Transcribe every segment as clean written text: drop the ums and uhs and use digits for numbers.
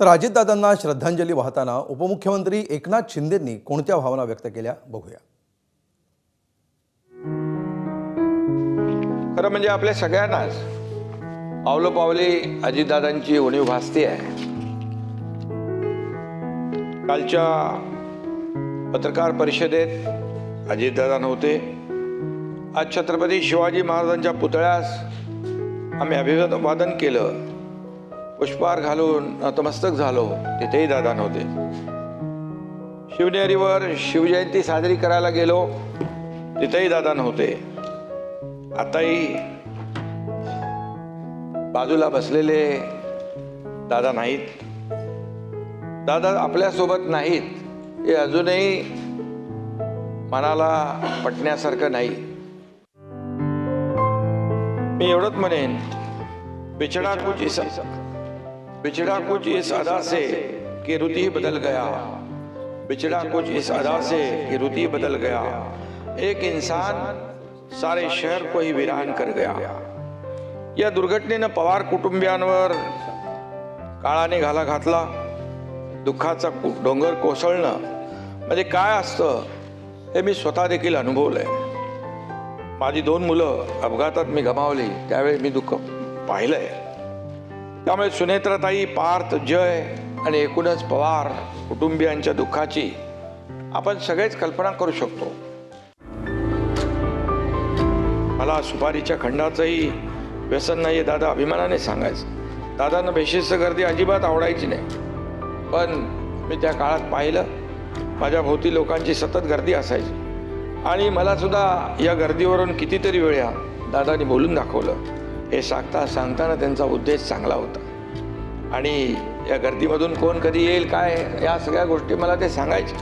तर अजितदादांना श्रद्धांजली वाहताना उपमुख्यमंत्री एकनाथ शिंदेंनी कोणत्या भावना व्यक्त केल्या बघूया। खरं म्हणजे आपल्या सगळ्यांनाच पावलोपावली अजितदादांची उणीव भासते आहे। कालच्या पत्रकार परिषदेत अजितदादा नव्हते। आज छत्रपती शिवाजी महाराजांच्या पुतळ्यास आम्ही अभिवादन केलं, पुष्पहार घालून नतमस्तक झालो, तिथेही दादा नव्हते। शिवनेरीवर शिवजयंती साजरी करायला गेलो, तिथेही दादा नव्हते। आताही बाजूला बसलेले दादा नाहीत। दादा आपल्यासोबत नाहीत हे अजूनही मनाला पटण्यासारखं नाही। मी एवढंच म्हणेन, बिछड़ा कुछ इस अदा से कि रुत ही बदल गया, बिछड़ा कुछ इस अदा से कि रुत ही बदल गया, एक इंसान सारे शहर को ही वीरान कर गया। या दुर्घटनेनं पवार कुटुंबियांवर काळाने घाला घातला। दुःखाचा डोंगर कोसळणं म्हणजे काय असतं हे मी स्वतः देखील अनुभवलंय। माझी 2 मुलं अपघातात मी गमावली, त्यावेळी मी दुःख पाहिलंय। त्यामुळे सुनेत्राताई, पार्थ, जय आणि एकूणच पवार कुटुंबियांच्या दुःखाची आपण सगळेच कल्पना करू शकतो। मला सुपारीच्या खंडाचंही व्यसन नाही, दादा अभिमानाने सांगायचं। दादांना बेशिस्त गर्दी अजिबात आवडायची नाही, पण मी त्या काळात पाहिलं, माझ्या भोवती लोकांची सतत गर्दी असायची आणि मला सुद्धा या गर्दीवरून कितीतरी वेळा दादांनी बोलून दाखवलं। हे सांगताना त्यांचा उद्देश चांगला होता आणि या गर्दीमधून कोण कधी येईल काय या सगळ्या गोष्टी मला ते सांगायचे।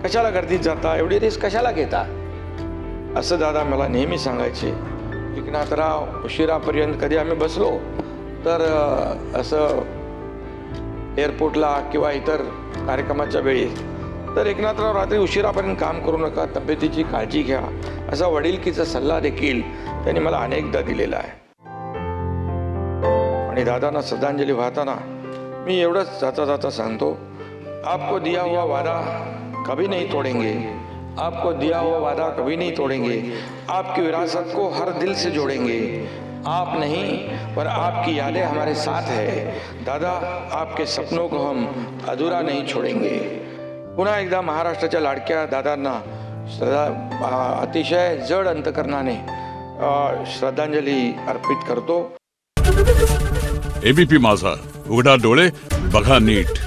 कशाला गर्दीत जाता, एवढी रिस्क कशाला घेता, असं दादा मला नेहमी सांगायचे। एकनाथराव उशिरापर्यंत कधी आम्ही बसलो तर असं एअरपोर्टला किंवा इतर कार्यक्रमाच्या वेळी तर एकनाथराव रात्री उशिरापर्यंत काम करू नका, तब्येतीची काळजी घ्या, असा वडिलकीचा सल्ला देखील त्यांनी मला अनेकदा दिलेला आहे। आणि दादांना श्रद्धांजली वाहताना मी एवढंच जाता जाता सांगतो, आपको दिया हुआ वादा कभी नहीं तोड़ेंगे, आपको दिया हुआ वादा कभी नहीं तोड़ेंगे, आपकी विरासत को हर दिल से जोड़ेंगे, आप नहीं पर आपकी यादें हमारे साथ है दादा, आपके सपनों को हम अधूरा नहीं छोड़ेंगे। पुन्हा एकदा महाराष्ट्राच्या लाडक्या दादांना अतिशय जड अंतकरणाने श्रद्धांजली अर्पित करतो। एबीपी माझा, उघडा डोळे बघा नीट।